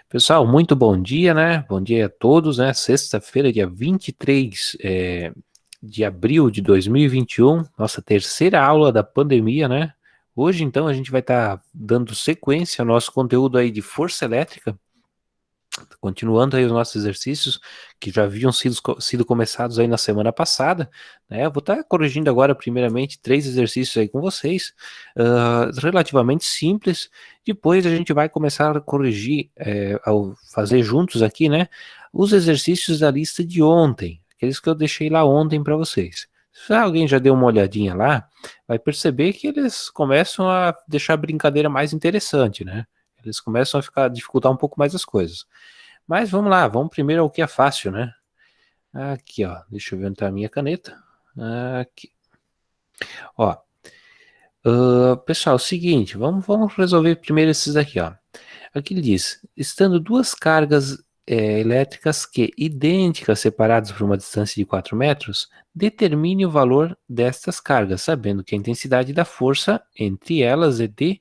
Pessoal, muito bom dia, né? Bom dia a todos, né? Sexta-feira, dia 23 de abril de 2021, nossa terceira aula da pandemia, né? Hoje, então, a gente vai estar dando sequência ao nosso conteúdo aí de força elétrica, continuando aí os nossos exercícios que já haviam sido começados aí na semana passada, né? Eu vou estar corrigindo agora, primeiramente, 3 exercícios aí com vocês, relativamente simples. Depois a gente vai começar a corrigir, ao fazer juntos aqui, né? Os exercícios da lista de ontem, aqueles que eu deixei lá ontem para vocês. Se alguém já deu uma olhadinha lá, vai perceber que eles começam a deixar a brincadeira mais interessante, né? Eles começam a dificultar um pouco mais as coisas. Mas vamos lá, vamos primeiro ao que é fácil, né? Aqui, ó, deixa eu ver onde tá a minha caneta. Aqui, ó. Pessoal, é o seguinte, vamos resolver primeiro esses aqui, ó. Aqui ele diz, estando duas cargas elétricas que idênticas separadas por uma distância de 4 metros, determine o valor destas cargas, sabendo que a intensidade da força entre elas é de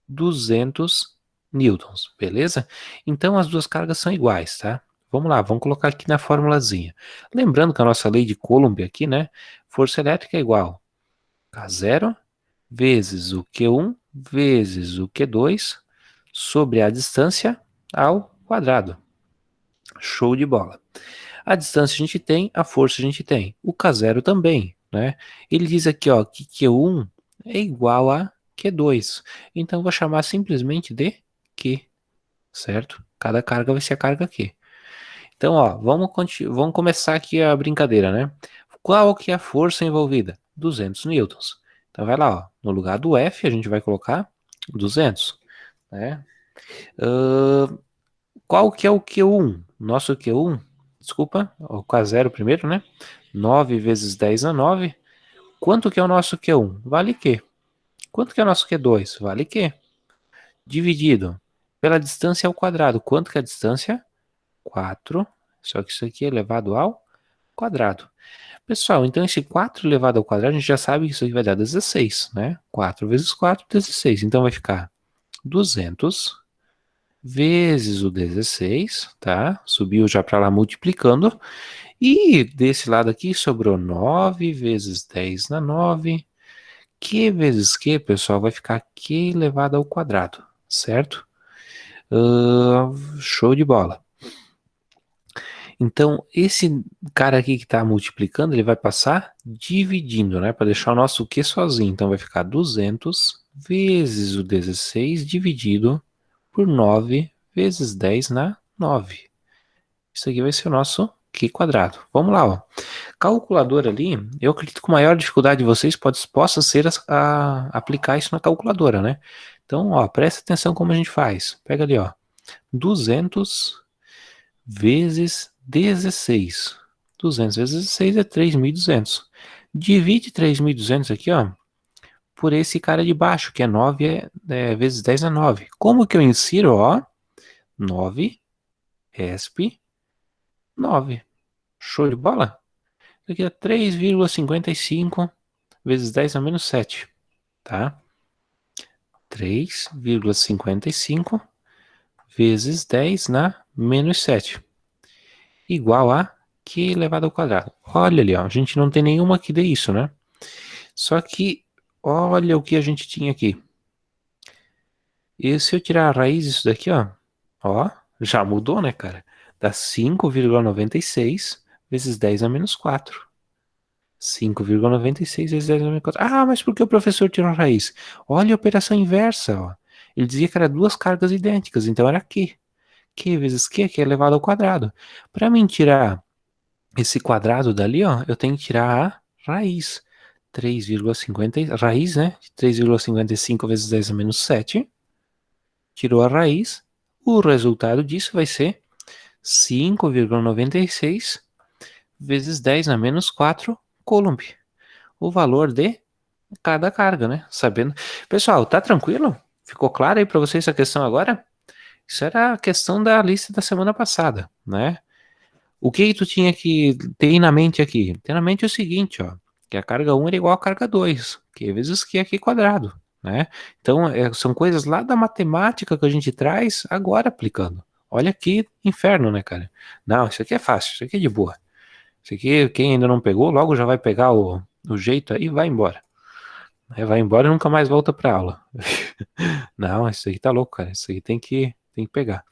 200 newtons, beleza? Então as duas cargas são iguais, tá? Vamos lá, vamos colocar aqui na formulazinha. Lembrando que a nossa lei de Coulomb aqui, né? Força elétrica é igual a K0 vezes o Q1 vezes o Q2 sobre a distância ao quadrado. Show de bola. A distância a gente tem, a força a gente tem. O K0 também, né? Ele diz aqui, ó, que Q1 é igual a Q2. Então eu vou chamar simplesmente de Q, certo? Cada carga vai ser a carga Q. Então, ó, vamos começar aqui a brincadeira, né? Qual que é a força envolvida? 200 newtons. Então vai lá, ó, no lugar do F a gente vai colocar 200, né? Ahn, qual que é o Q1? Nosso Q1, desculpa, o K0 primeiro, né? 9 vezes 10 a 9. Quanto que é o nosso Q1? Vale Q. Quanto que é o nosso Q2? Vale Q. Dividido pela distância ao quadrado. Quanto que é a distância? 4. Só que isso aqui é elevado ao quadrado. Pessoal, então esse 4 elevado ao quadrado, a gente já sabe que isso aqui vai dar 16, né? 4 vezes 4, 16. Então vai ficar 200 vezes o 16, tá? Subiu já para lá multiplicando. E desse lado aqui sobrou 9 vezes 10 na 9. Q vezes Q, pessoal, vai ficar Q elevado ao quadrado, certo? Show de bola. Então, esse cara aqui que está multiplicando, ele vai passar dividindo, né? Para deixar o nosso Q sozinho. Então, vai ficar 200 vezes o 16 dividido por 9 vezes 10 na 9. Isso aqui vai ser o nosso Q quadrado. Vamos lá, ó. Calculadora ali, eu acredito que a maior dificuldade de vocês possa ser aplicar isso na calculadora, né? Então, ó, presta atenção como a gente faz. Pega ali, ó, 200 vezes 16. 200 vezes 16 é 3.200. Divide 3.200 aqui, ó, por esse cara de baixo, que é 9 vezes 10 é 9. Como que eu insiro, ó? 9, resp 9. Show de bola? Isso aqui é 3,55 vezes 10 a menos 7, tá? 3,55 vezes 10 na menos 7, igual a Q elevado ao quadrado. Olha ali, ó, a gente não tem nenhuma que dê isso, né? Só que, olha o que a gente tinha aqui. E se eu tirar a raiz disso daqui, ó, já mudou, né, cara? Dá 5,96 vezes 10 a menos 4. 5,96 vezes 10 a menos 4. Ah, mas por que o professor tirou a raiz? Olha a operação inversa, ó. Ele dizia que era duas cargas idênticas, então era Q. Q vezes Q, que é elevado ao quadrado. Para mim tirar esse quadrado dali, ó, eu tenho que tirar a raiz. 3,50, raiz, né? 3,55 vezes 10 a menos 7. Tirou a raiz. O resultado disso vai ser 5,96 vezes 10 a menos 4 Coulomb. O valor de cada carga, né? Sabendo. Pessoal, tá tranquilo? Ficou claro aí para vocês essa questão agora? Isso era a questão da lista da semana passada, né? O que tu tinha que ter na mente aqui? Ter na mente o seguinte, ó, que a carga 1 era igual a carga 2, que vezes que aqui quadrado, né? Então, são coisas lá da matemática que a gente traz agora aplicando. Olha que inferno, né, cara? Não, isso aqui é fácil, isso aqui é de boa. Isso aqui, quem ainda não pegou, logo já vai pegar o jeito aí e vai embora. Vai embora e nunca mais volta pra aula. Não, isso aí tá louco, cara. Isso aí tem que pegar.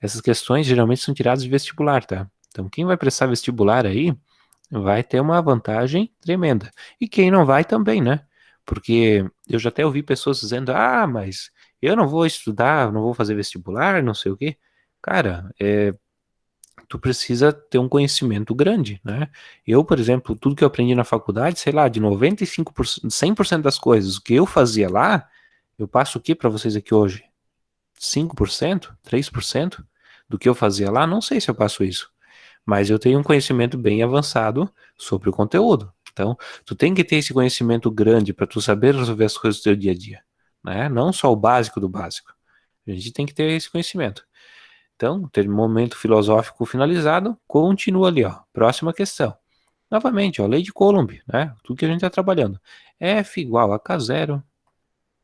Essas questões geralmente são tiradas de vestibular, tá? Então, quem vai prestar vestibular aí vai ter uma vantagem tremenda. E quem não vai também, né? Porque eu já até ouvi pessoas dizendo: ah, mas eu não vou estudar, não vou fazer vestibular, não sei o quê. Cara, tu precisa ter um conhecimento grande, né? Eu, por exemplo, tudo que eu aprendi na faculdade, sei lá, de 95%, 100% das coisas que eu fazia lá, eu passo o que para vocês aqui hoje? 5%, 3% do que eu fazia lá? Não sei se eu passo isso, mas eu tenho um conhecimento bem avançado sobre o conteúdo. Então, tu tem que ter esse conhecimento grande para tu saber resolver as coisas do teu dia a dia, né? Não só o básico do básico. A gente tem que ter esse conhecimento. Então, ter momento filosófico finalizado, continua ali, ó. Próxima questão. Novamente, ó, lei de Coulomb, né? Tudo que a gente está trabalhando. F igual a K0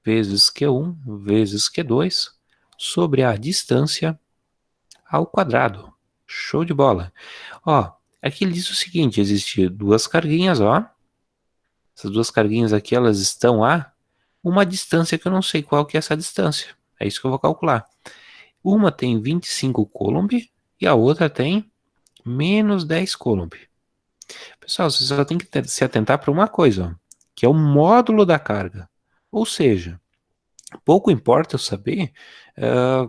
vezes Q1 vezes Q2 sobre a distância ao quadrado. Show de bola. Ó, aqui ele diz o seguinte, existe duas carguinhas, ó. Essas duas carguinhas aqui, elas estão a uma distância que eu não sei qual que é essa distância. É isso que eu vou calcular. Uma tem 25 Coulomb e a outra tem menos 10 Coulomb. Pessoal, você só tem que se atentar para uma coisa, ó, que é o módulo da carga. Ou seja, pouco importa eu saber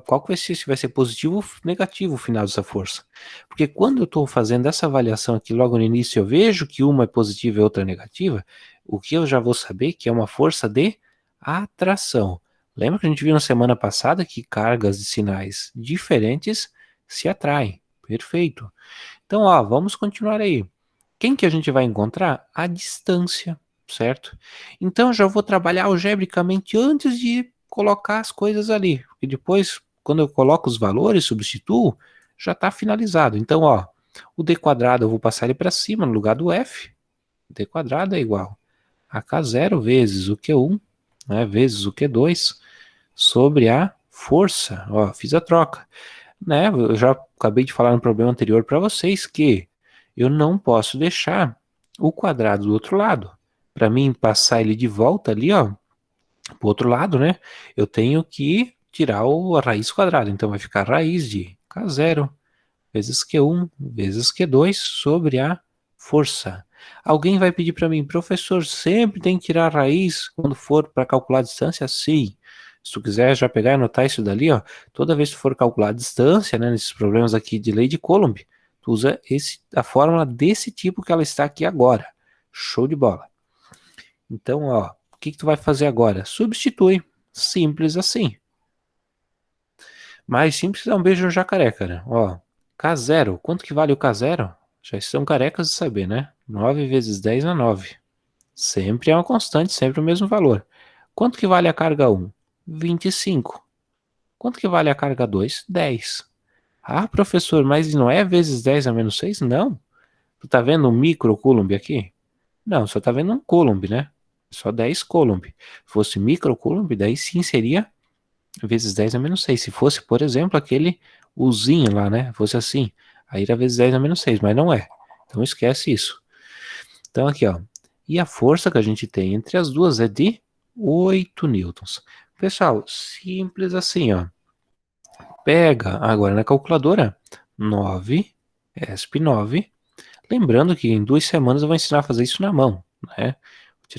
qual que vai ser, se vai ser positivo ou negativo o final dessa força. Porque quando eu estou fazendo essa avaliação aqui logo no início, eu vejo que uma é positiva e outra é negativa, o que eu já vou saber que é uma força de atração. Lembra que a gente viu na semana passada que cargas de sinais diferentes se atraem? Perfeito. Então, ó, vamos continuar aí. Quem que a gente vai encontrar? A distância, certo? Então, já vou trabalhar algebricamente antes de colocar as coisas ali. E depois, quando eu coloco os valores, substituo, já está finalizado. Então, ó, o d quadrado eu vou passar ele para cima no lugar do f. D quadrado é igual a k0 vezes o q1, né, vezes o q2, sobre a força. Ó, fiz a troca, né? Eu já acabei de falar no problema anterior para vocês que eu não posso deixar o quadrado do outro lado. Para mim passar ele de volta ali, ó, pro outro lado, né? Eu tenho que tirar a raiz quadrada. Então vai ficar raiz de k0 vezes q1 vezes q2 sobre a força. Alguém vai pedir para mim, professor, sempre tem que tirar a raiz quando for para calcular a distância? Sim. Se tu quiser já pegar e anotar isso dali, ó, toda vez que tu for calcular a distância, né, nesses problemas aqui de lei de Coulomb, tu usa a fórmula desse tipo que ela está aqui agora. Show de bola. Então, ó, o que tu vai fazer agora? Substitui. Simples assim. Mais simples é um beijo no jacaré, cara. Ó, K0. Quanto que vale o K0? Já estão carecas de saber, né? 9 vezes 10 é 9. Sempre é uma constante, sempre o mesmo valor. Quanto que vale a carga 1? 25. Quanto que vale a carga 2? 10. Ah, professor, mas não é vezes 10 a menos 6? Não. Tu tá vendo um micro Coulomb aqui? Não, só tá vendo um Coulomb, né? Só 10 Coulomb. Se fosse micro Coulomb, daí sim seria vezes 10 a menos 6. Se fosse, por exemplo, aquele uzinho lá, né? Fosse assim, aí era vezes 10 a menos 6, mas não é. Então esquece isso. Então aqui, ó. E a força que a gente tem entre as duas é de 8 newtons. Pessoal, simples assim, ó. Pega agora na calculadora 9, ESP9. Lembrando que em 2 semanas eu vou ensinar a fazer isso na mão, né?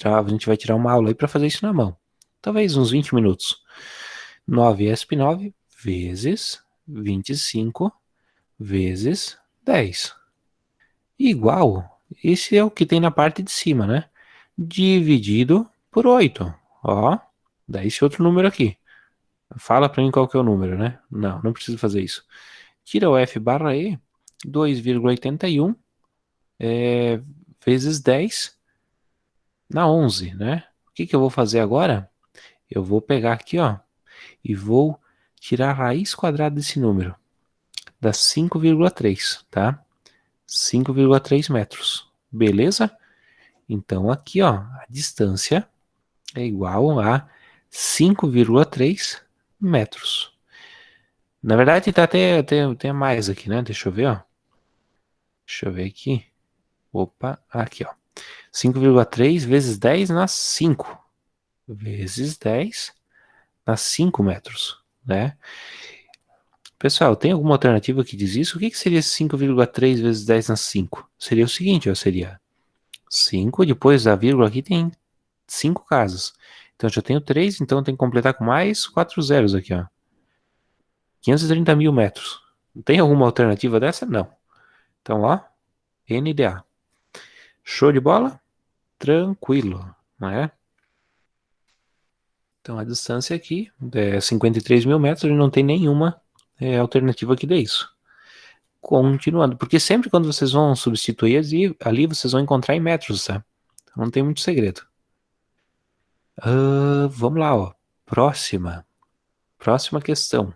A gente vai tirar uma aula aí para fazer isso na mão. Talvez uns 20 minutos. 9 ESP9 vezes 25 vezes 10. Igual, esse é o que tem na parte de cima, né? Dividido por 8. Ó, dá esse outro número aqui. Fala para mim qual que é o número, né? Não, não preciso fazer isso. Tira o F barra E, 2,81 vezes 10 na 11, né? O que que eu vou fazer agora? Eu vou pegar aqui, ó, e vou tirar a raiz quadrada desse número. Dá 5,3, tá? 5,3 metros. Beleza? Então aqui, ó, a distância é igual a 5,3 metros. Na verdade, tá até mais aqui, né? Deixa eu ver, ó. Deixa eu ver aqui. Opa, aqui, ó. 5,3 vezes 10 nas 5. Vezes 10 nas 5 metros, né? Pessoal, tem alguma alternativa que diz isso? O que seria 5,3 vezes 10 nas 5? Seria o seguinte, ó, seria 5, depois da vírgula aqui tem 5 casas. Então eu já tenho 3, então tem que completar com mais 4 zeros aqui, ó. 530 mil metros. Tem alguma alternativa dessa? Não. Então, ó, NDA. Show de bola? Tranquilo, né? Então a distância aqui é 53 mil metros e não tem nenhuma alternativa que dê isso. Continuando, porque sempre quando vocês vão substituir ali vocês vão encontrar em metros, tá? Não tem muito segredo. Vamos lá, ó. Próxima questão.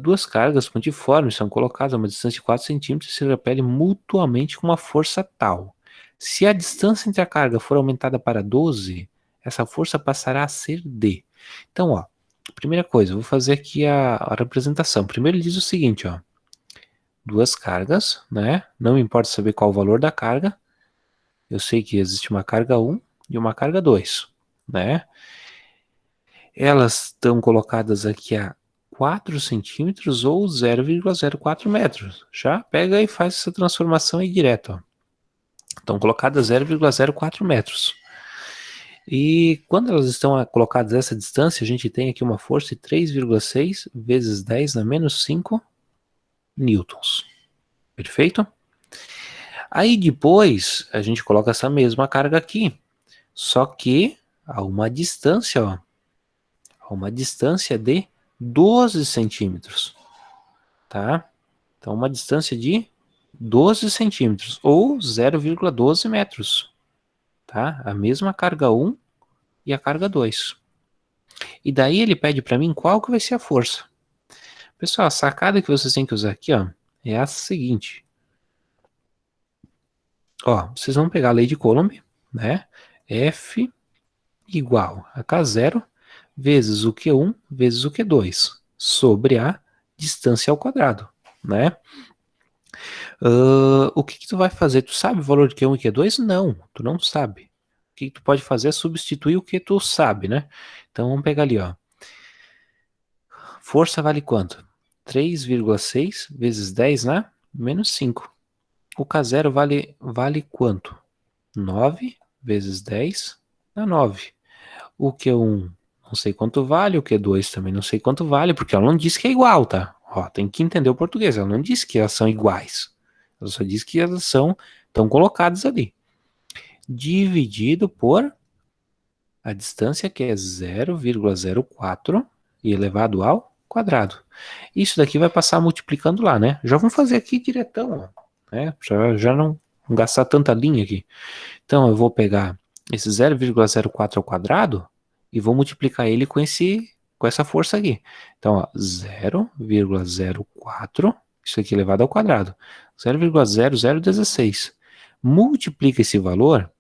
Duas cargas pontiformes são colocadas a uma distância de 4 centímetros e se repelem mutuamente com uma força tal. Se a distância entre a carga for aumentada para 12, essa força passará a ser D. Então, ó, primeira coisa, eu vou fazer aqui a representação. Primeiro ele diz o seguinte, ó. Duas cargas, né? Não me importa saber qual o valor da carga. Eu sei que existe uma carga 1 e uma carga 2, né? Elas estão colocadas aqui a 4 centímetros ou 0,04 metros. Já pega e faz essa transformação aí direto, ó. Estão colocadas 0,04 metros. E quando elas estão colocadas a essa distância, a gente tem aqui uma força de 3,6 vezes 10 na menos 5 newtons. Perfeito? Aí depois a gente coloca essa mesma carga aqui, só que a uma distância, ó, a uma distância de 12 centímetros, tá? Então uma distância de 12 centímetros ou 0,12 metros, tá? A mesma carga 1 e a carga 2. E daí ele pede para mim qual que vai ser a força. Pessoal, a sacada que vocês têm que usar aqui, ó, é a seguinte. Ó, vocês vão pegar a lei de Coulomb, né? F igual a K0 vezes o Q1 vezes o Q2 sobre a distância ao quadrado, né? O que tu vai fazer? Tu sabe o valor de Q1 e Q2? Não, tu não sabe. O que tu pode fazer é substituir o que tu sabe, né? Então vamos pegar ali, ó. Força vale quanto? 3,6 vezes 10 na menos 5. O K0 vale quanto? 9 vezes 10 na 9. O Q1 não sei quanto vale, o Q2 também não sei quanto vale, porque ela não disse que é igual, tá? Ó, tem que entender o português, ela não disse que elas são iguais. Ela só disse que elas estão colocadas ali. Dividido por a distância que é 0,04 e elevado ao quadrado. Isso daqui vai passar multiplicando lá, né? Já vamos fazer aqui diretão, ó, né? Já não gastar tanta linha aqui. Então eu vou pegar esse 0,04 ao quadrado e vou multiplicar ele com essa força aqui. Então, ó, 0,04, isso aqui elevado ao quadrado, 0,0016. Multiplica esse valor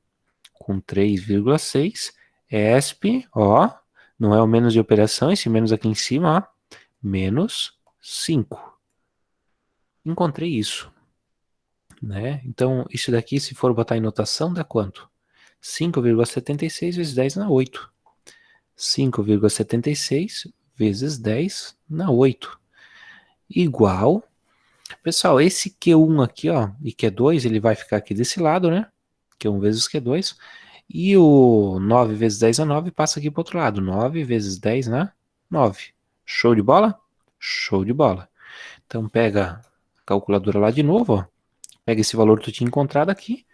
com 3,6, ESP, ó, não é o menos de operação, esse menos aqui em cima, ó, menos 5. Encontrei isso, né? Então, isso daqui, se for botar em notação, dá quanto? 5,76 vezes 10 na 8. 5,76 vezes 10 na 8. Igual. Pessoal, esse Q1 aqui, ó, e Q2, ele vai ficar aqui desse lado, né? Q1 vezes Q2. E o 9 vezes 10 na 9 passa aqui para o outro lado. 9 vezes 10 na 9. Show de bola? Show de bola. Então pega a calculadora lá de novo, ó. Pega esse valor que tu tinha encontrado aqui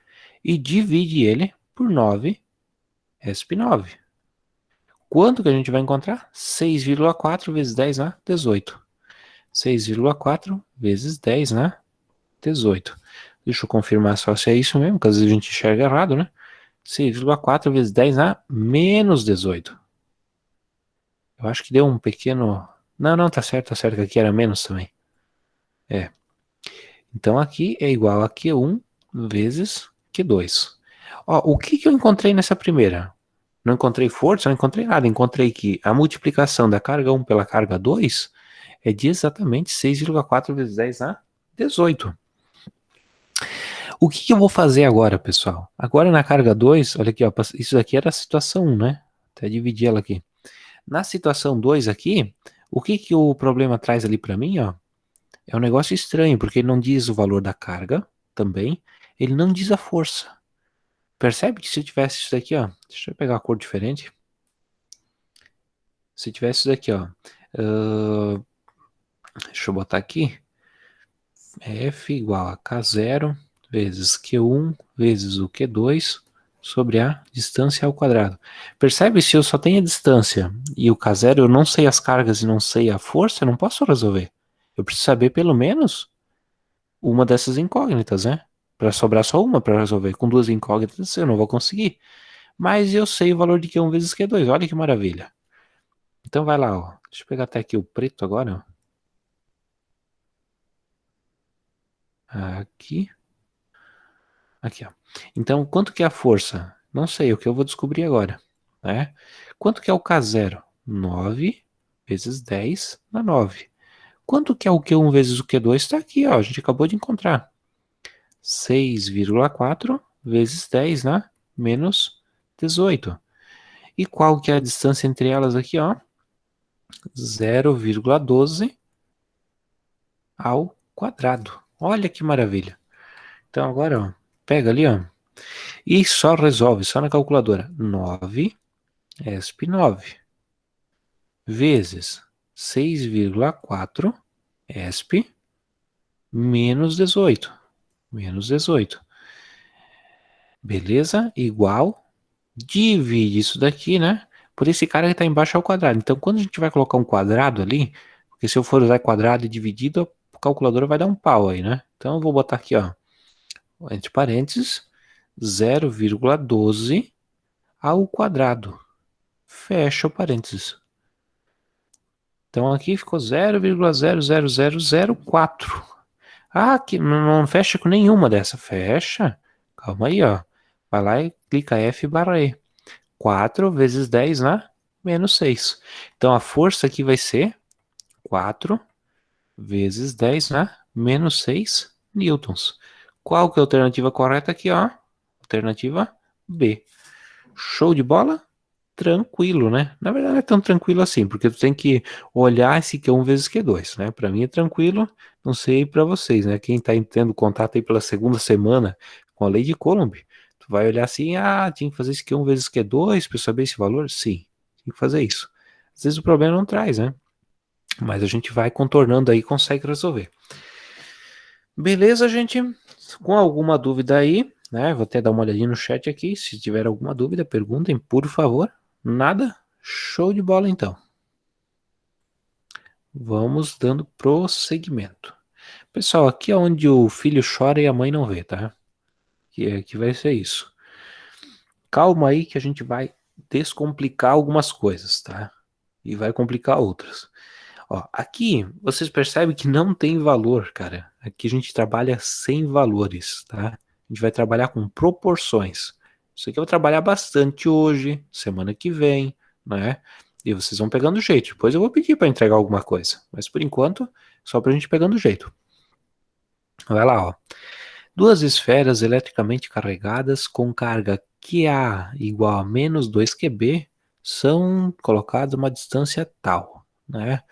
e divide ele por 9 ESP9. Quanto que a gente vai encontrar? 6,4 vezes 10 na 18. 6,4 vezes 10 na 18. Deixa eu confirmar só se é isso mesmo, porque às vezes a gente enxerga errado, né? 6,4 vezes 10 na menos 18. Eu acho que deu um pequeno... Não, tá certo que aqui era menos também. É. Então aqui é igual a Q1 vezes Q2. Ó, o que eu encontrei nessa primeira? Não encontrei força, não encontrei nada. Encontrei que a multiplicação da carga 1 pela carga 2 é de exatamente 6,4 vezes 10 a 18. O que eu vou fazer agora, pessoal? Agora na carga 2, olha aqui, ó, isso aqui era a situação 1, né? Até dividir ela aqui. Na situação 2 aqui, o que o problema traz ali para mim, ó? É um negócio estranho, porque ele não diz o valor da carga também, ele não diz a força. Percebe que se eu tivesse isso daqui, ó, deixa eu pegar uma cor diferente. Se eu tivesse isso daqui, ó, deixa eu botar aqui, F igual a K0 vezes Q1 vezes o Q2 sobre a distância ao quadrado. Percebe? Se eu só tenho a distância e o K0 eu não sei as cargas e não sei a força, eu não posso resolver. Eu preciso saber pelo menos uma dessas incógnitas, né? Para sobrar só uma para resolver. Com duas incógnitas eu não vou conseguir. Mas eu sei o valor de Q1 vezes Q2. Olha que maravilha. Então vai lá, ó. Deixa eu pegar até aqui o preto agora. Ó. Aqui. Aqui, ó. Então, quanto que é a força? Não sei, o que eu vou descobrir agora, né? Quanto que é o K0? 9 vezes 10 na 9. Quanto que é o Q1 vezes o Q2? Está aqui, ó. A gente acabou de encontrar. 6,4 vezes 10 na menos 18. E qual que é a distância entre elas aqui, ó? 0,12 ao quadrado. Olha que maravilha. Então agora, ó, pega ali, ó, e só resolve, só na calculadora. 9 ESP9 vezes 6,4 ESP menos 18. Menos 18. Beleza? Igual. Divide isso daqui, né? Por esse cara que está embaixo ao quadrado. Então, quando a gente vai colocar um quadrado ali, porque se eu for usar quadrado e dividido, a calculadora vai dar um pau aí, né? Então, eu vou botar aqui, ó, entre parênteses, 0,12 ao quadrado. Fecha o parênteses. Então aqui ficou 0,00004. Ah, que não fecha com nenhuma dessa. Fecha. Calma aí, ó. Vai lá e clica F barra E. 4 vezes 10 na menos 6. Então a força aqui vai ser 4 vezes 10 na menos 6 newtons. Qual que é a alternativa correta aqui, ó? Alternativa B. Show de bola? Tranquilo, né? Na verdade não é tão tranquilo assim, porque tu tem que olhar esse Q1 vezes Q2, né? Para mim é tranquilo, não sei para vocês, né? Quem tá tendo contato aí pela segunda semana com a lei de Coulomb, tu vai olhar assim, tinha que fazer esse Q1 vezes Q2 para saber esse valor? Sim, tem que fazer isso. Às vezes o problema não traz, né? Mas a gente vai contornando aí e consegue resolver. Beleza, gente? Com alguma dúvida aí, né? Vou até dar uma olhadinha no chat aqui. Se tiver alguma dúvida, perguntem, por favor. Nada? Show de bola, então. Vamos dando prosseguimento. Pessoal, aqui é onde o filho chora e a mãe não vê, tá? Que vai ser isso. Calma aí que a gente vai descomplicar algumas coisas, tá? E vai complicar outras. Ó, aqui vocês percebem que não tem valor, cara. Aqui a gente trabalha sem valores, tá? A gente vai trabalhar com proporções. Isso aqui eu vou trabalhar bastante hoje, semana que vem, né? E vocês vão pegando jeito. Depois eu vou pedir para entregar alguma coisa. Mas por enquanto, só pra gente pegando jeito. Vai lá, ó. Duas esferas eletricamente carregadas com carga QA igual a menos 2 QB são colocadas a uma distância tal, né?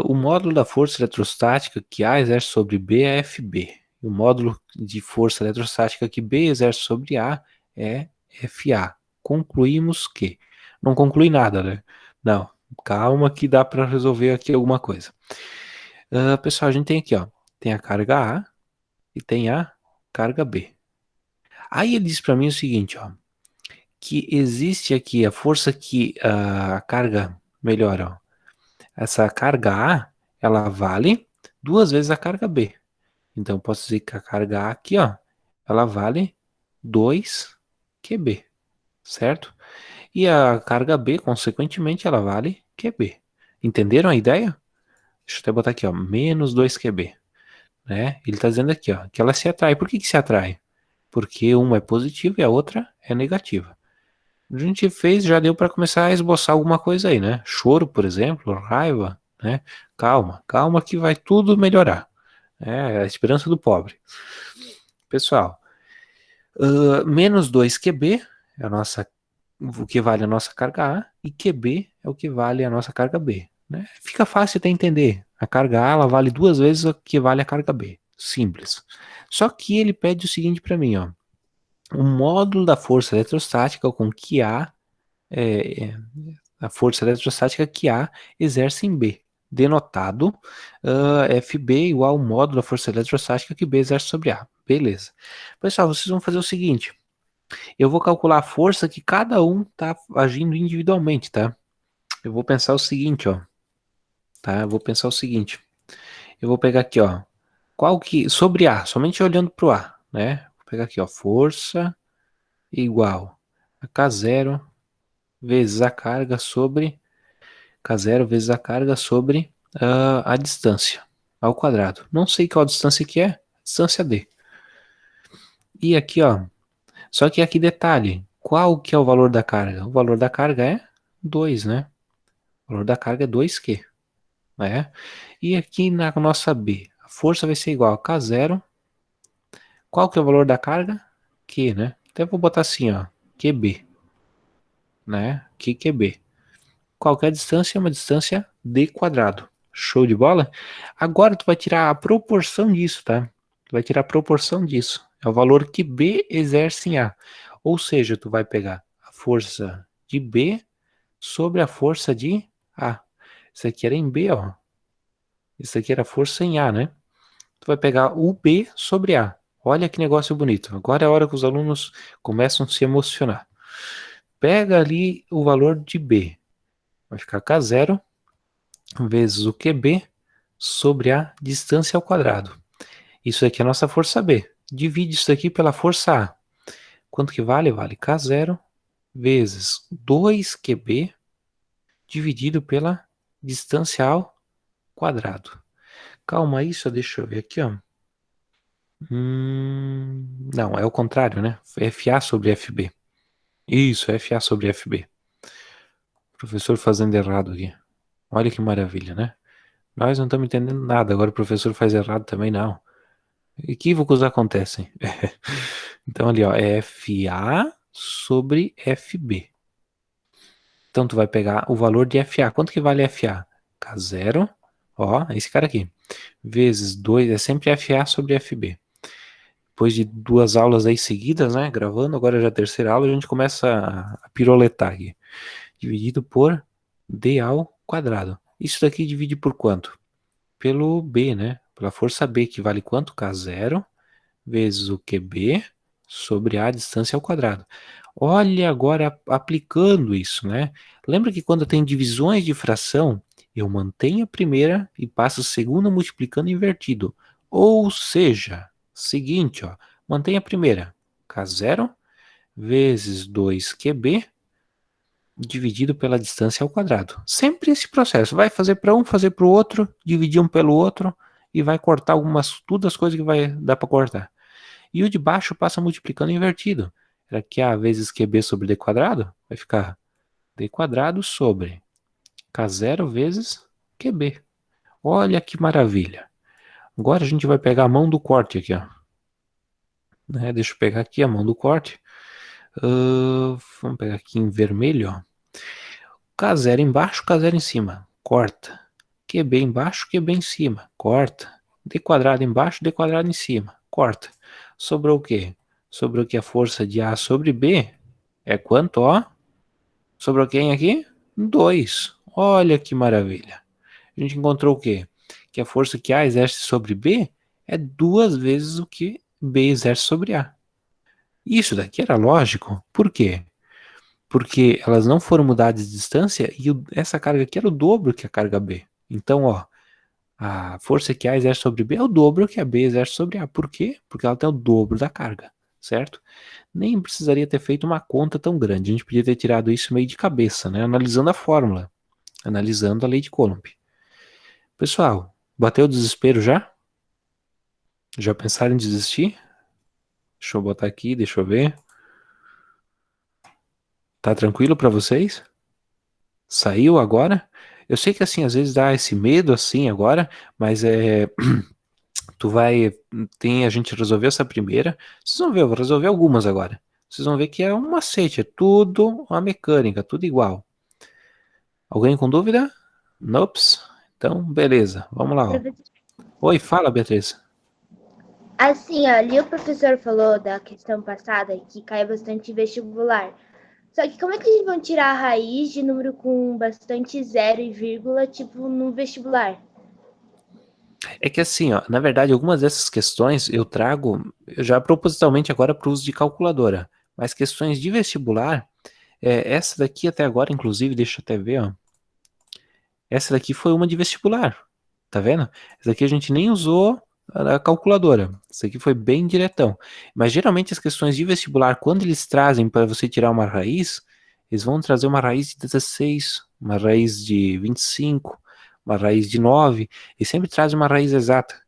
O módulo da força eletrostática que A exerce sobre B é FB. O módulo de força eletrostática que B exerce sobre A é FA. Concluímos que. Não conclui nada, né? Não. Calma que dá para resolver aqui alguma coisa. Pessoal, a gente tem aqui, ó. Tem a carga A e tem a carga B. Aí ele diz para mim o seguinte, ó. Que existe aqui a força que a carga, melhor, ó. Essa carga A, ela vale duas vezes a carga B. Então, eu posso dizer que a carga A aqui, ó, ela vale 2 QB, certo? E a carga B, consequentemente, ela vale QB. Entenderam a ideia? Deixa eu até botar aqui, ó, menos 2 QB, né? Ele está dizendo aqui, ó, que ela se atrai. Por que se atrai? Porque uma é positiva e a outra é negativa. A gente fez, já deu para começar a esboçar alguma coisa aí, né? Choro, por exemplo, raiva, né? Calma, calma que vai tudo melhorar. É a esperança do pobre. Pessoal, menos 2 QB é o que vale a nossa carga A e QB é o que vale a nossa carga B, né? Fica fácil até entender. A carga A ela vale 2 vezes o que vale a carga B. Simples. Só que ele pede o seguinte para mim, ó. O módulo da força eletrostática com que a força eletrostática que A exerce em B, denotado FB igual ao módulo da força eletrostática que B exerce sobre A. Beleza. Pessoal, vocês vão fazer o seguinte. Eu vou calcular a força que cada um tá agindo individualmente, tá? Eu vou pensar o seguinte, ó. Tá? Eu vou pensar o seguinte. Eu vou pegar aqui, ó. Qual que sobre A, somente olhando pro A, né? Vou pegar aqui, ó, força igual a K0 vezes a carga sobre K0 vezes a carga sobre a distância ao quadrado. Não sei qual distância que é, distância D. E aqui, ó, só que aqui detalhe, qual que é o valor da carga? O valor da carga é 2, né? O valor da carga é 2Q, né? E aqui na nossa B, a força vai ser igual a K0. Qual que é o valor da carga? Q, né? Então eu vou botar assim, ó, QB, né? QB. Qualquer distância é uma distância d quadrado. Show de bola? Agora tu vai tirar a proporção disso, tá? Tu vai tirar a proporção disso. É o valor que B exerce em A. Ou seja, tu vai pegar a força de B sobre a força de A. Isso aqui era em B, ó. Isso aqui era força em A, né? Tu vai pegar o B sobre A. Olha que negócio bonito. Agora é a hora que os alunos começam a se emocionar. Pega ali o valor de B. Vai ficar K0 vezes o QB sobre a distância ao quadrado. Isso aqui é a nossa força B. Divide isso aqui pela força A. Quanto que vale? Vale K0 vezes 2QB dividido pela distância ao quadrado. Calma aí, só deixa eu ver aqui, ó. Não, é o contrário, né? FA sobre FB. Isso, FA sobre FB. Professor fazendo errado aqui. Olha que maravilha, né? Nós não estamos entendendo nada, agora o professor faz errado também, não. Equívocos acontecem. Então ali, ó, é FA sobre FB. Então tu vai pegar o valor de FA. Quanto que vale FA? K0, ó, esse cara aqui, vezes 2, é sempre FA sobre FB. Depois de 2 aulas aí seguidas, né, gravando, agora já é a terceira aula, a gente começa a piroletar aqui. Dividido por D ao quadrado. Isso daqui divide por quanto? Pelo B, né? Pela força B, que vale quanto? K0 vezes o QB sobre a distância ao quadrado. Olha agora aplicando isso, né? Lembra que quando tem divisões de fração, eu mantenho a primeira e passo a segunda multiplicando invertido. Ou seja, seguinte, ó, mantenha a primeira, K0 vezes 2QB dividido pela distância ao quadrado. Sempre esse processo. Vai fazer para um, fazer para o outro, dividir um pelo outro e vai cortar todas as coisas que vai dar para cortar. E o de baixo passa multiplicando invertido. Era que A vezes QB sobre D quadrado vai ficar D quadrado sobre K0 vezes QB. Olha que maravilha. Agora a gente vai pegar a mão do corte aqui, ó. Né, deixa eu pegar aqui a mão do corte. Vamos pegar aqui em vermelho, ó. K0 embaixo, K0 em cima. Corta. QB embaixo, QB em cima. Corta. D quadrado embaixo, D quadrado em cima. Corta. Sobrou o quê? Sobrou que a força de A sobre B é quanto, ó? Sobrou quem aqui? 2. Olha que maravilha. A gente encontrou o quê? Que a força que A exerce sobre B é 2 vezes o que B exerce sobre A. Isso daqui era lógico. Por quê? Porque elas não foram mudadas de distância e essa carga aqui era o dobro que a carga B. Então, ó, a força que A exerce sobre B é o dobro que a B exerce sobre A. Por quê? Porque ela tem o dobro da carga, certo? Nem precisaria ter feito uma conta tão grande. A gente podia ter tirado isso meio de cabeça, né? Analisando a fórmula, analisando a lei de Coulomb. Pessoal, bateu o desespero já? Já pensaram em desistir? Deixa eu botar aqui, deixa eu ver. Tá tranquilo para vocês? Saiu agora? Eu sei que assim, às vezes dá esse medo assim agora, mas tu vai, a gente resolveu essa primeira, vocês vão ver, eu vou resolver algumas agora. Vocês vão ver que é um macete, é tudo uma mecânica, tudo igual. Alguém com dúvida? Nops? Então, beleza, vamos lá, ó. Professor, Oi, fala, Beatriz. assim, ó, ali o professor falou da questão passada que cai bastante vestibular. Só que como é que eles vão tirar a raiz de número com bastante zero e vírgula, tipo, no vestibular? É que assim, ó, na verdade, algumas dessas questões eu trago já propositalmente agora para o uso de calculadora, mas questões de vestibular, essa daqui até agora, inclusive, deixa eu até ver, ó. Essa daqui foi uma de vestibular, tá vendo? Essa daqui a gente nem usou a calculadora. Essa aqui foi bem diretão. Mas geralmente as questões de vestibular, quando eles trazem para você tirar uma raiz, eles vão trazer uma raiz de 16, uma raiz de 25, uma raiz de 9, e sempre trazem uma raiz exata.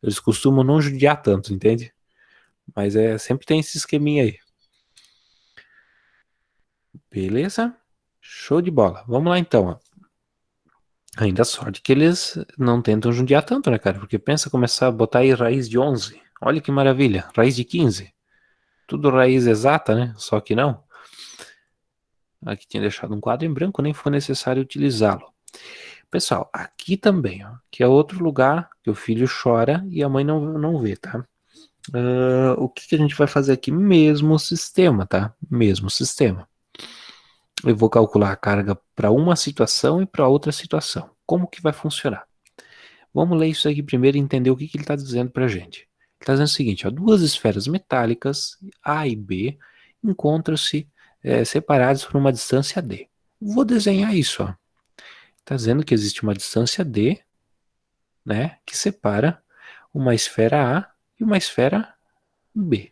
Eles costumam não judiar tanto, entende? Mas sempre tem esse esqueminha aí. Beleza? Show de bola. Vamos lá então, ó. Ainda a sorte que eles não tentam judiar tanto, né, cara? Porque pensa começar a botar aí raiz de 11. Olha que maravilha. Raiz de 15. Tudo raiz exata, né? Só que não. Aqui tinha deixado um quadro em branco, nem foi necessário utilizá-lo. Pessoal, aqui também, ó, que é outro lugar que o filho chora e a mãe não vê, tá? O que que a gente vai fazer aqui? Mesmo sistema, tá? Mesmo sistema. Eu vou calcular a carga para uma situação e para outra situação. Como que vai funcionar? Vamos ler isso aqui primeiro e entender o que, que ele está dizendo para a gente. Ele está dizendo o seguinte, ó, duas esferas metálicas, A e B, encontram-se separadas por uma distância D. Vou desenhar isso. Está dizendo que existe uma distância D, né, que separa uma esfera A e uma esfera B.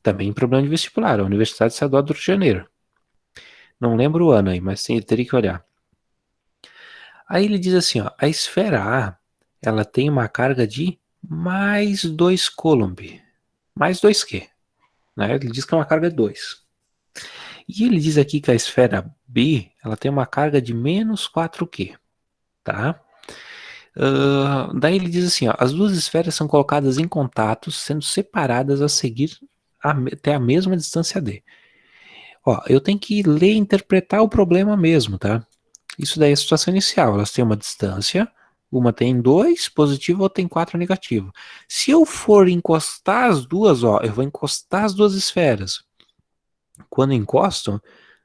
Também em problema de vestibular, a Universidade Estadual do Rio de Janeiro. Não lembro o ano aí, mas teria que olhar. Aí ele diz assim, ó, a esfera A, ela tem uma carga de mais 2 Coulomb. Mais 2 Q, né? Ele diz que é uma carga de 2. E ele diz aqui que a esfera B, ela tem uma carga de menos 4 Q, tá? Daí ele diz assim, ó, as duas esferas são colocadas em contato, sendo separadas a seguir até a mesma distância D. Ó, eu tenho que ler e interpretar o problema mesmo, tá? Isso daí é a situação inicial. Elas têm uma distância, uma tem 2 positivo, outra tem 4 negativo. Se eu for encostar as duas, ó, eu vou encostar as duas esferas. Quando encosto,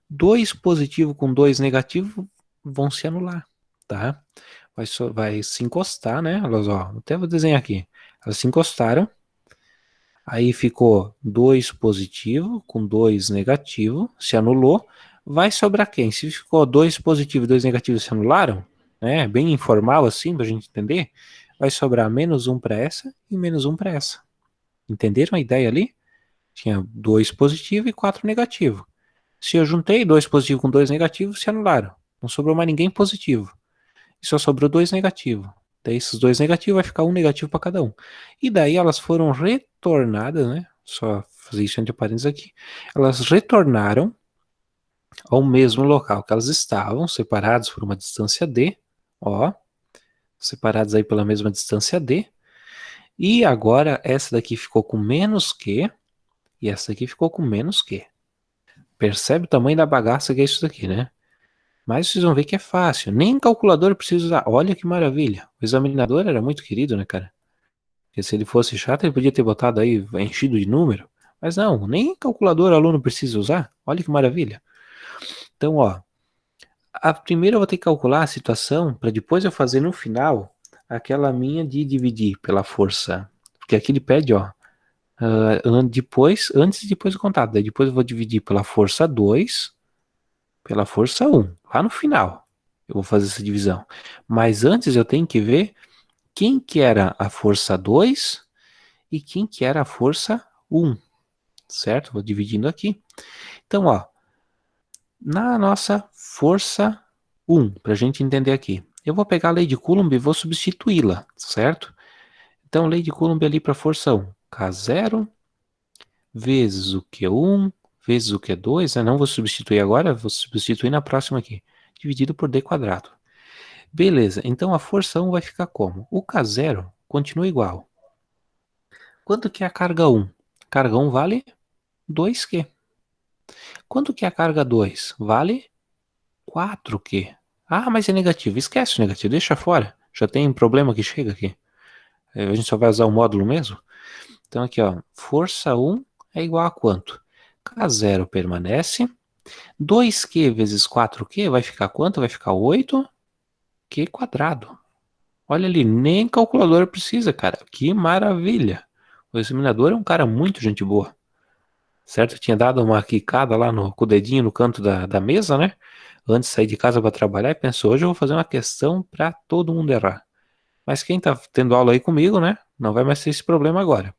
2 positivo com 2 negativo vão se anular, tá? Vai se encostar, né? Elas, ó, até vou desenhar aqui. Elas se encostaram, aí ficou 2 positivo com 2 negativo, se anulou. Vai sobrar quem? Se ficou 2 positivo e 2 negativos se anularam, né? Bem informal assim, pra gente entender, vai sobrar menos um para essa e menos um para essa. Entenderam a ideia ali? Tinha 2 positivo e 4 negativo. Se eu juntei 2 positivos com 2 negativos, se anularam. Não sobrou mais ninguém positivo. E só sobrou 2 negativos. Daí esses 2 negativos vai ficar um negativo para cada um. E daí elas foram retornadas, né? Só fazer isso entre parênteses aqui. Elas retornaram ao mesmo local que elas estavam, separadas por uma distância D, ó, separadas aí pela mesma distância D. E agora essa daqui ficou com menos Q e essa daqui ficou com menos Q. Percebe o tamanho da bagaça que é isso daqui, né? Mas vocês vão ver que é fácil. Nem calculador precisa usar. Olha que maravilha. O examinador era muito querido, né, cara? Porque se ele fosse chato, ele podia ter botado aí enchido de número. Mas não, nem calculador o aluno precisa usar. Olha que maravilha. Então, ó, a primeira eu vou ter que calcular a situação para depois eu fazer no final aquela minha de dividir pela força. Porque aqui ele pede, ó, depois, antes e depois do contato. Daí depois eu vou dividir pela força 2 pela força 1, lá no final. Eu vou fazer essa divisão. Mas antes eu tenho que ver quem que era a força 2 e quem que era a força 1, certo? Vou dividindo aqui. Então, ó, na nossa força 1, para a gente entender aqui, eu vou pegar a lei de Coulomb e vou substituí-la, certo? Então, lei de Coulomb ali para a força 1, K0 vezes o Q1 vezes o Q2, né? Não vou substituir agora, vou substituir na próxima aqui, dividido por D quadrado. Beleza, então a força 1 vai ficar como? O K0 continua igual. Quanto que é a carga 1? Carga 1 vale 2Q. Quanto que é a carga 2? Vale 4Q. Ah, mas é negativo. Esquece o negativo, deixa fora. Já tem um problema que chega aqui. A gente só vai usar o módulo mesmo. Então aqui, ó, força 1 é igual a quanto? K0 permanece. 2Q vezes 4Q vai ficar quanto? Vai ficar 8Q quadrado. Olha ali, nem calculadora precisa, cara. Que maravilha. O examinador é um cara muito gente boa. Certo? Eu tinha dado uma quicada lá com o dedinho no canto da mesa, né? Antes de sair de casa para trabalhar e pensou, hoje eu vou fazer uma questão para todo mundo errar. Mas quem tá tendo aula aí comigo, né? Não vai mais ter esse problema agora.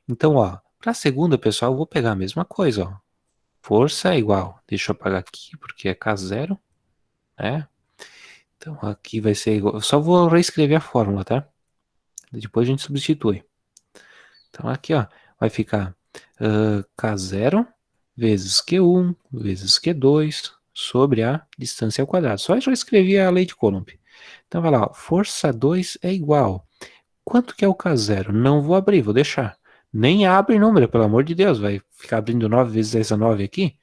Então, ó, para a segunda, pessoal, eu vou pegar a mesma coisa, ó. Força é igual. Deixa eu apagar aqui porque é K0, né? Então aqui vai ser igual. Eu só vou reescrever a fórmula, tá? Depois a gente substitui. Então aqui, ó, vai ficar K0 vezes Q1 vezes Q2 sobre a distância ao quadrado. Só eu já escrevi a lei de Coulomb. Então vai lá, ó, força 2 é igual. Quanto que é o K0? Não vou abrir, vou deixar. Nem abre número, pelo amor de Deus. Vai ficar abrindo 9 vezes 10 a 9 aqui.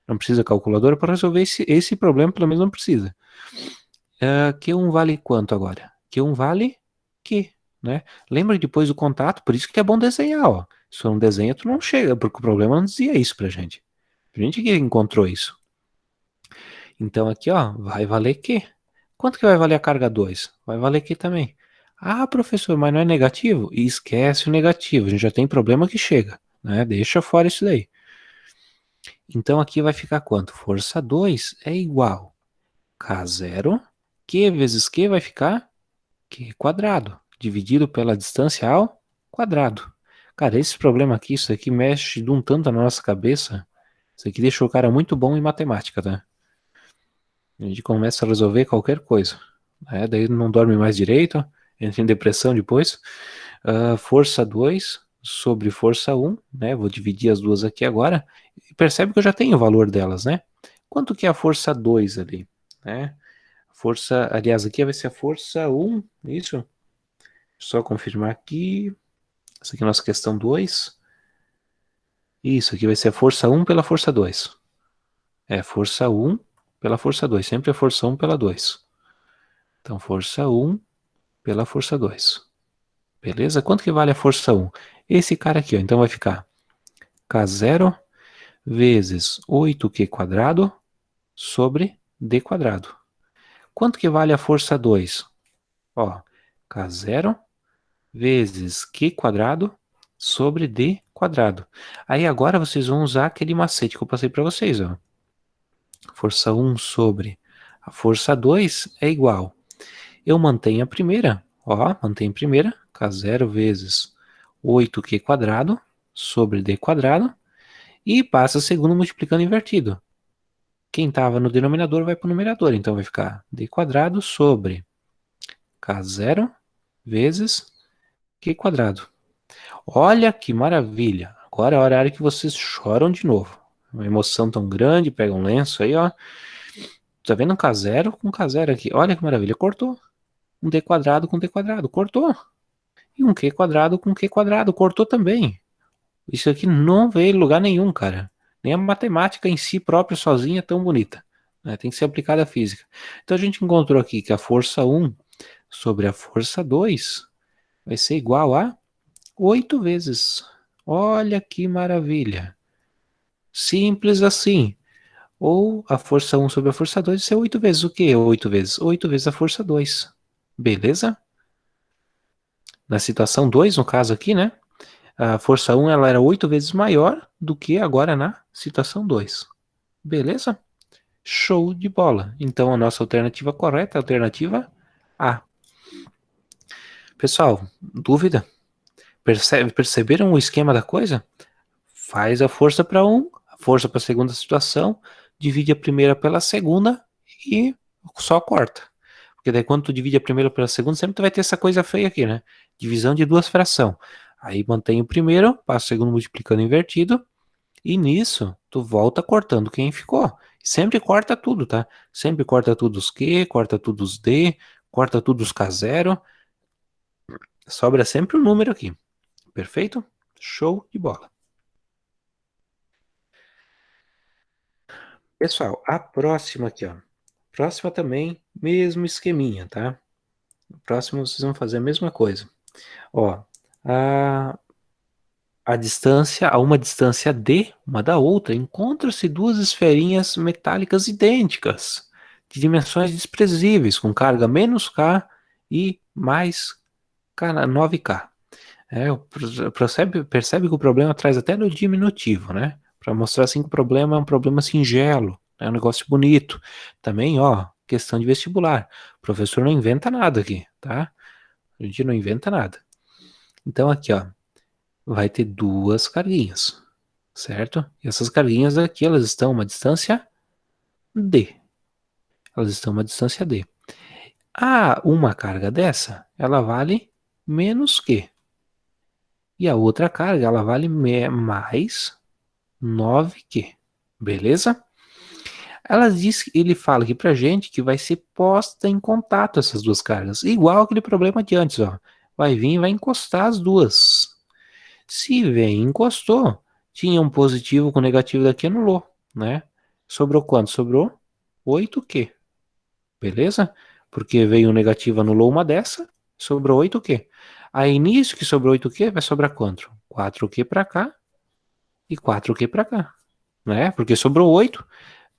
Não precisa calculadora para resolver esse problema, pelo menos não precisa. Q1 vale quanto agora? Q1 vale Q, né? Lembra depois do contato, por isso que é bom desenhar, ó. Se for um desenho, tu não chega, porque o problema não dizia isso pra gente. A gente que encontrou isso. Então aqui, ó, vai valer Q. Quanto que vai valer a carga 2? Vai valer Q também. Ah, professor, mas não é negativo? Esquece o negativo, a gente já tem problema que chega, né? Deixa fora isso daí. Então aqui vai ficar quanto? Força 2 é igual K0, Q vezes Q vai ficar Q quadrado, dividido pela distância ao quadrado. Cara, esse problema aqui, isso aqui mexe de um tanto na nossa cabeça. Isso aqui deixou o cara muito bom em matemática, tá? A gente começa a resolver qualquer coisa. Né? Daí não dorme mais direito, entra em depressão depois. Força 2 sobre força 1, né? Vou dividir as duas aqui agora. E percebe que eu já tenho o valor delas, né? Quanto que é a força 2 ali? Né? Força, aliás, aqui vai ser a força 1, isso? Só confirmar aqui. Essa aqui é a nossa questão 2. Isso, aqui vai ser a força 1 pela força 2. É, força 1 pela força 2. Sempre a força 1 pela 2. Então, força 1 pela força 2. Beleza? Quanto que vale a força 1? Esse cara aqui, ó. Então vai ficar K0 vezes 8Q quadrado sobre D quadrado. Quanto que vale a força 2? Ó, K0 vezes Q quadrado sobre D quadrado. Aí agora vocês vão usar aquele macete que eu passei para vocês, ó. Força 1 sobre a força 2 é igual. Eu mantenho a primeira, ó, mantenho a primeira, K0 vezes 8Q quadrado sobre D quadrado, e passa a segunda multiplicando invertido. Quem estava no denominador vai para o numerador, então vai ficar D quadrado sobre K0 vezes Q quadrado. Olha que maravilha! Agora é a hora que vocês choram de novo. Uma emoção tão grande, pega um lenço aí, ó. Tá vendo um K0 com K0 aqui? Olha que maravilha, cortou. Um D quadrado com D quadrado, cortou. E um Q quadrado com Q quadrado, cortou também. Isso aqui não veio em lugar nenhum, cara. Nem a matemática em si própria, sozinha, é tão bonita. Né? Tem que ser aplicada à física. Então a gente encontrou aqui que a força 1 sobre a força 2 vai ser igual a 8 vezes. Olha que maravilha. Simples assim. Ou a força 1 sobre a força 2 vai ser 8 vezes o quê? 8 vezes? 8 vezes a força 2. Beleza? Na situação 2, no caso aqui, né? A força 1 ela era 8 vezes maior do que agora na situação 2. Beleza? Show de bola. Então a nossa alternativa correta é a alternativa A. Pessoal, dúvida? Perceberam o esquema da coisa? Faz a força para um, a força para a segunda situação, divide a primeira pela segunda e só corta. Porque daí quando tu divide a primeira pela segunda, sempre tu vai ter essa coisa feia aqui, né? Divisão de duas frações. Aí mantém o primeiro, passa o segundo multiplicando invertido, e nisso tu volta cortando quem ficou. Sempre corta tudo, tá? Sempre corta tudo os Q, corta tudo os D, corta tudo os K0. Sobra sempre um número aqui. Perfeito? Show de bola. Pessoal, a próxima aqui, ó. Próxima também, mesmo esqueminha, tá? Próxima vocês vão fazer a mesma coisa. Ó, a distância, a uma distância d, uma da outra, encontram-se duas esferinhas metálicas idênticas, de dimensões desprezíveis, com carga menos K e mais K, 9K. Percebe que o problema traz até no diminutivo, né? Para mostrar assim que o problema é um problema singelo, é um negócio bonito. Também, ó, questão de vestibular. O professor não inventa nada aqui, tá? A gente não inventa nada. Então aqui, ó, vai ter duas carguinhas, certo? E essas carguinhas aqui, elas estão a uma distância d. Elas estão a uma distância d. Uma carga dessa, ela vale menos q. E a outra carga, ela vale mais 9Q. Beleza? Ele fala aqui pra gente que vai ser posta em contato essas duas cargas. Igual aquele problema de antes, ó. Vai vir e vai encostar as duas. Se vem e encostou, tinha um positivo com negativo daqui, anulou, né? Sobrou quanto? Sobrou 8Q. Beleza? Porque veio um negativo, anulou uma dessa, sobrou 8Q. Aí nisso que sobrou 8Q, vai sobrar quanto? 4Q para cá e 4Q para cá, né? Porque sobrou 8.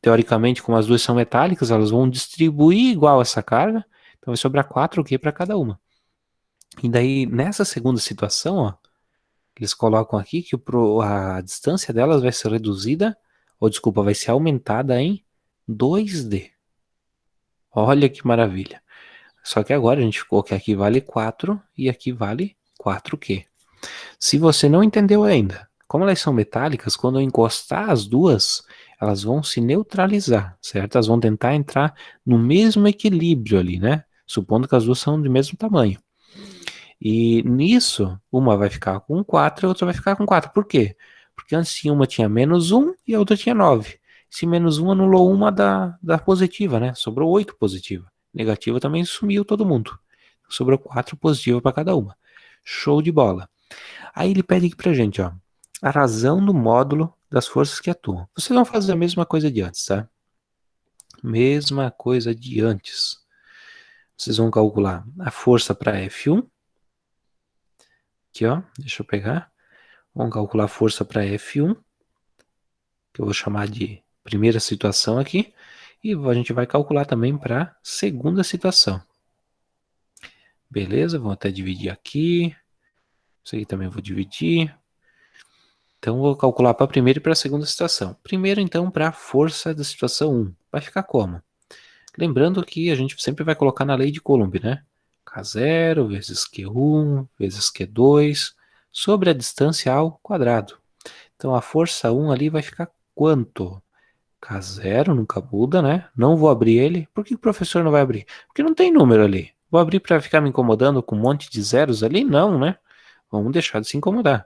Teoricamente, como as duas são metálicas, elas vão distribuir igual essa carga, então vai sobrar 4Q para cada uma. E daí, nessa segunda situação, ó, eles colocam aqui que a distância delas vai ser reduzida, ou desculpa, vai ser aumentada em 2D. Olha que maravilha. Só que agora a gente ficou que aqui vale 4 e aqui vale 4Q. Se você não entendeu ainda, como elas são metálicas, quando eu encostar as duas, elas vão se neutralizar, certo? Elas vão tentar entrar no mesmo equilíbrio ali, né? Supondo que as duas são do mesmo tamanho. E nisso, uma vai ficar com 4 e a outra vai ficar com 4. Por quê? Porque antes uma tinha menos 1 e a outra tinha 9. Se menos 1 anulou uma da positiva, né? Sobrou 8 positiva. Negativa também sumiu todo mundo. Sobrou 4 positivas para cada uma. Show de bola. Aí ele pede aqui pra gente, ó, a razão do módulo das forças que atuam. Vocês vão fazer a mesma coisa de antes, tá? Mesma coisa de antes. Vocês vão calcular a força para F1. Aqui, ó, deixa eu pegar. Vamos calcular a força para F1, que eu vou chamar de primeira situação aqui. E a gente vai calcular também para segunda situação. Beleza? Vou até dividir aqui. Isso aqui também vou dividir. Então, vou calcular para a primeira e para a segunda situação. Primeiro, então, para a força da situação 1. Vai ficar como? Lembrando que a gente sempre vai colocar na lei de Coulomb, né? K0 vezes Q1 vezes Q2 sobre a distância ao quadrado. Então, a força 1 ali vai ficar quanto? K0 nunca muda, né? Não vou abrir ele. Por que o professor não vai abrir? Porque não tem número ali. Vou abrir para ficar me incomodando com um monte de zeros ali? Não, né? Vamos deixar de se incomodar.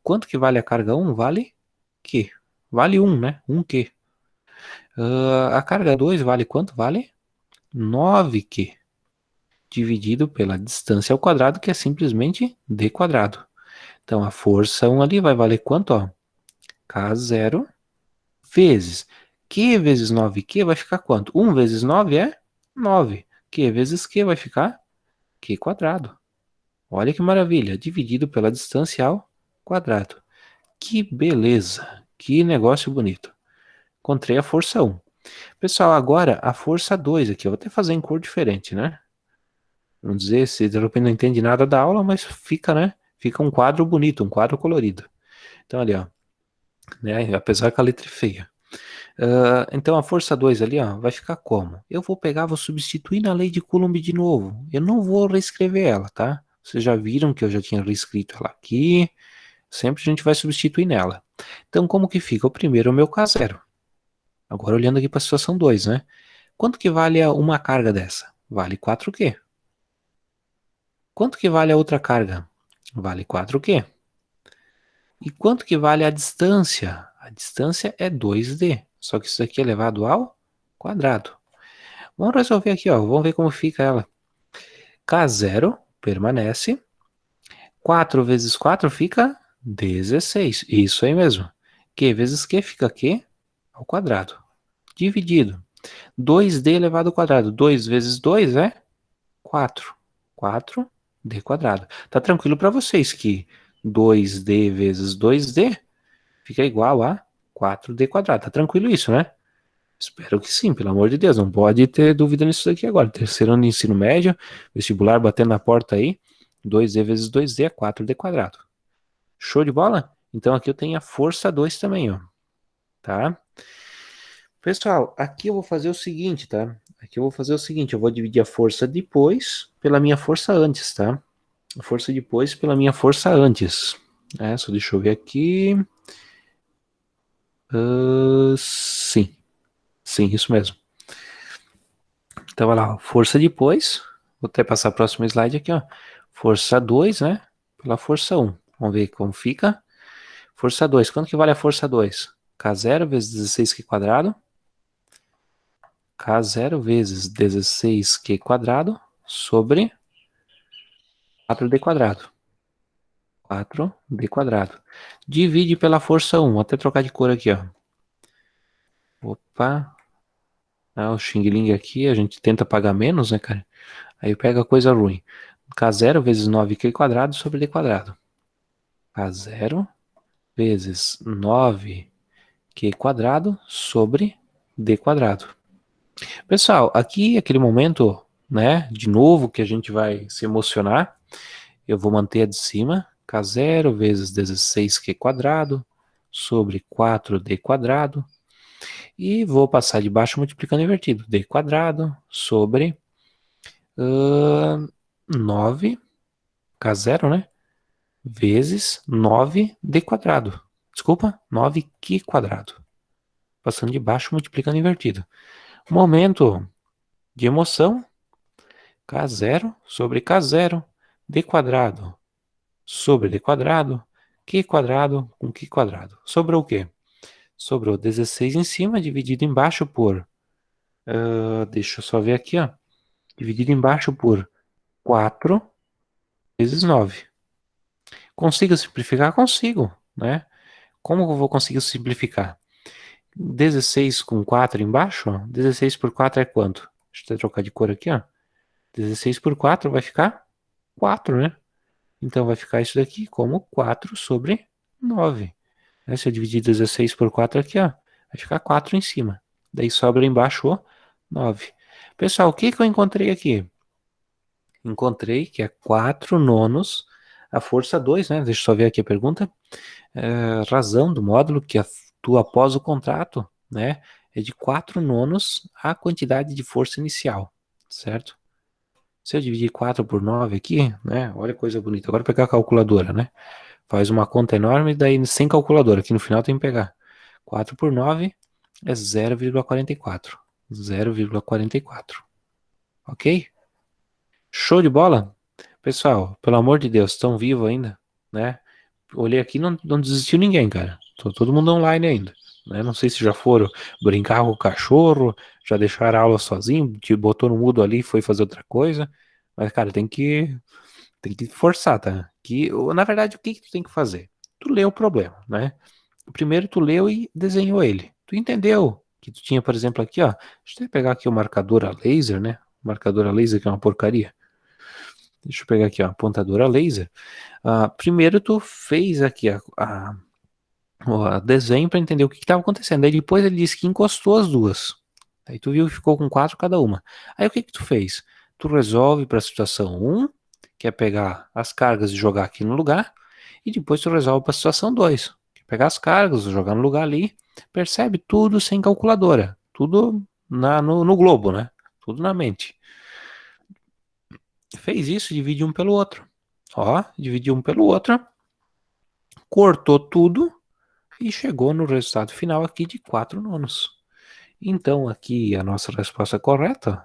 Quanto que vale a carga 1? Vale Q. Vale 1, né? 1Q. A carga 2 vale quanto? Vale 9Q. Dividido pela distância ao quadrado, que é simplesmente d quadrado. Então, a força 1 ali vai valer quanto? Ó? K0 vezes Q vezes 9Q vai ficar quanto? 1 vezes 9 é 9. Q vezes Q vai ficar Q quadrado. Olha que maravilha. Dividido pela distância ao quadrado. Que beleza, que negócio bonito. Encontrei a força 1. Pessoal, agora a força 2 aqui. Eu vou até fazer em cor diferente, né? Vamos dizer, se de repente não entende nada da aula, mas fica, né? Fica um quadro bonito, um quadro colorido. Então ali, ó. Né? Apesar que a letra é feia. Então a força 2 ali, ó, vai ficar como? Eu vou pegar, vou substituir na lei de Coulomb de novo. Eu não vou reescrever ela, tá? Vocês já viram que eu já tinha reescrito ela aqui. Sempre a gente vai substituir nela. Então, como que fica? O primeiro é o meu K0. Agora olhando aqui para a situação 2, né? Quanto que vale uma carga dessa? Vale 4Q. Quanto que vale a outra carga? Vale 4Q. E quanto que vale a distância? A distância é 2D. Só que isso aqui é elevado ao quadrado. Vamos resolver aqui, ó. Vamos ver como fica ela. K0 permanece. 4 vezes 4 fica 16. Isso aí mesmo. Q vezes Q fica Q ao quadrado. Dividido. 2D elevado ao quadrado. 2 vezes 2 é 4. 4D quadrado. Tá tranquilo para vocês que 2D vezes 2D fica igual a 4D quadrado. Tá tranquilo isso, né? Espero que sim, pelo amor de Deus. Não pode ter dúvida nisso aqui agora. Terceiro ano de ensino médio, vestibular batendo na porta aí. 2D vezes 2D é 4D quadrado. Show de bola? Então aqui eu tenho a força 2 também, ó. Tá? Pessoal, aqui eu vou fazer o seguinte, tá? Aqui eu vou fazer o seguinte, eu vou dividir a força depois pela minha força antes, tá? A força depois pela minha força antes. Só deixa eu ver aqui. Sim. Sim, isso mesmo. Então, vai lá, força depois. Vou até passar o próximo slide aqui, ó. Força 2, né? Pela força 1. Vamos ver como fica. Força 2. Quanto que vale a força 2? K0 vezes 16Q quadrado. K0 vezes 16Q quadrado sobre 4D quadrado. 4D quadrado. Divide pela força 1. Vou até trocar de cor aqui, ó. Opa. O Xing Ling aqui, a gente tenta pagar menos, né, cara? Aí pega coisa ruim. K0 vezes 9Q quadrado sobre D quadrado. K0 vezes 9Q quadrado sobre D quadrado. Pessoal, aqui aquele momento, né, de novo que a gente vai se emocionar. Eu vou manter a de cima, K0 vezes 16Q quadrado sobre 4D quadrado. E vou passar de baixo multiplicando invertido. D quadrado sobre 9, K0, né? Vezes 9D quadrado. Desculpa, 9Q quadrado. Passando de baixo multiplicando invertido. Momento de emoção. K0 sobre K0. D quadrado sobre D quadrado. Q quadrado com Q quadrado. Sobrou o quê? Sobrou 16 em cima, dividido embaixo por... deixa eu só ver aqui, ó. Dividido embaixo por 4 vezes 9. Consigo simplificar? Consigo, né? Como eu vou conseguir simplificar? 16 com 4 embaixo, ó. 16 por 4 é quanto? Deixa eu trocar de cor aqui, ó. 16 por 4 vai ficar 4, né? Então vai ficar isso daqui como 4 sobre 9. Se eu dividir 16 por 4 aqui, ó, vai ficar 4 em cima. Daí sobra embaixo o 9. Pessoal, o que que eu encontrei aqui? Encontrei que é 4 nonos a força 2, né? Deixa eu só ver aqui a pergunta. Razão do módulo que atua após o contrato, né? É de 4 nonos a quantidade de força inicial, certo? Se eu dividir 4 por 9 aqui, né? Olha que coisa bonita. Agora pegar a calculadora, né? Faz uma conta enorme, daí sem calculadora. Aqui no final tem que pegar. 4 por 9 é 0,44. 0,44. Ok? Show de bola? Pessoal, pelo amor de Deus, estão vivos ainda, né? Olhei aqui, não desistiu ninguém, cara. Tô todo mundo online ainda, né? Não sei se já foram brincar com o cachorro, já deixaram a aula sozinho, te botou no mudo ali e foi fazer outra coisa. Mas, cara, tem que forçar, tá? Na verdade, o que que tu tem que fazer? Tu lê o problema, né? Primeiro tu leu e desenhou ele. Tu entendeu que tu tinha, por exemplo, aqui, ó. Deixa eu pegar aqui o marcador a laser, né? O marcador a laser que é uma porcaria. Deixa eu pegar aqui, ó, a apontadora laser. Primeiro tu fez aqui o desenho para entender o que estava acontecendo. Aí depois ele disse que encostou as duas. Aí tu viu que ficou com 4 cada uma. Aí o que que tu fez? Tu resolve para a situação 1, que é pegar as cargas e jogar aqui no lugar, e depois tu resolve para a situação 2, que é pegar as cargas, jogar no lugar ali. Percebe tudo sem calculadora, tudo no globo, né? Tudo na mente. Fez isso, divide um pelo outro. Ó, dividiu um pelo outro, cortou tudo e chegou no resultado final aqui de 4 nonos. Então, aqui a nossa resposta correta,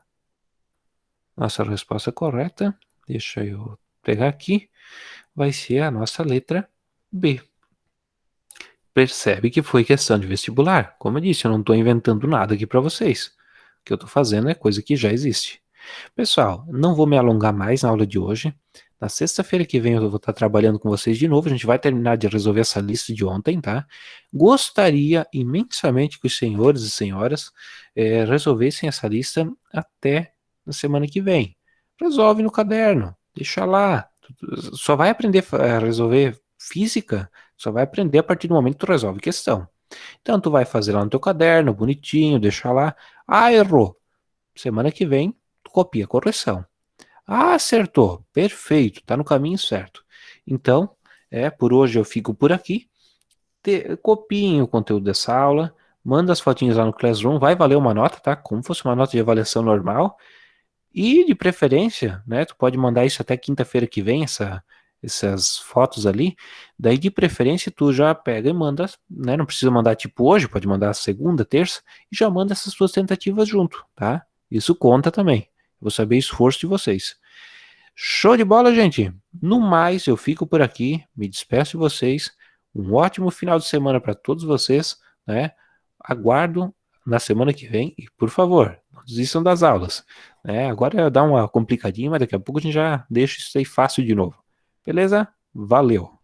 deixa eu pegar aqui, vai ser a nossa letra B. percebe que foi questão de vestibular. Como eu disse, eu não estou inventando nada aqui para vocês. O que eu estou fazendo é coisa que já existe. Pessoal, não vou me alongar mais na aula de hoje. Na sexta-feira que vem eu vou estar trabalhando com vocês de novo. A gente vai terminar de resolver essa lista de ontem, tá? Gostaria imensamente que os senhores e senhoras resolvessem essa lista até na semana que vem. Resolve no caderno, deixa lá. Só vai aprender a resolver física, só vai aprender a partir do momento que tu resolve questão. Então tu vai fazer lá no teu caderno, bonitinho, deixa lá. Ah, errou. Semana que vem, tu copia a correção. Ah, acertou. Perfeito, tá no caminho certo. Então, por hoje eu fico por aqui. Copiem o conteúdo dessa aula, manda as fotinhas lá no Classroom, vai valer uma nota, tá? Como fosse uma nota de avaliação normal. E de preferência, né? Tu pode mandar isso até quinta-feira que vem, essas fotos ali. Daí, de preferência, tu já pega e manda, né? Não precisa mandar tipo hoje, pode mandar segunda, terça, e já manda essas suas tentativas junto, tá? Isso conta também. Eu vou saber o esforço de vocês. Show de bola, gente! No mais, eu fico por aqui, me despeço de vocês. Um ótimo final de semana para todos vocês, né? Aguardo na semana que vem e, por favor, não desistam das aulas, né? Agora dá uma complicadinha, mas daqui a pouco a gente já deixa isso aí fácil de novo. Beleza? Valeu!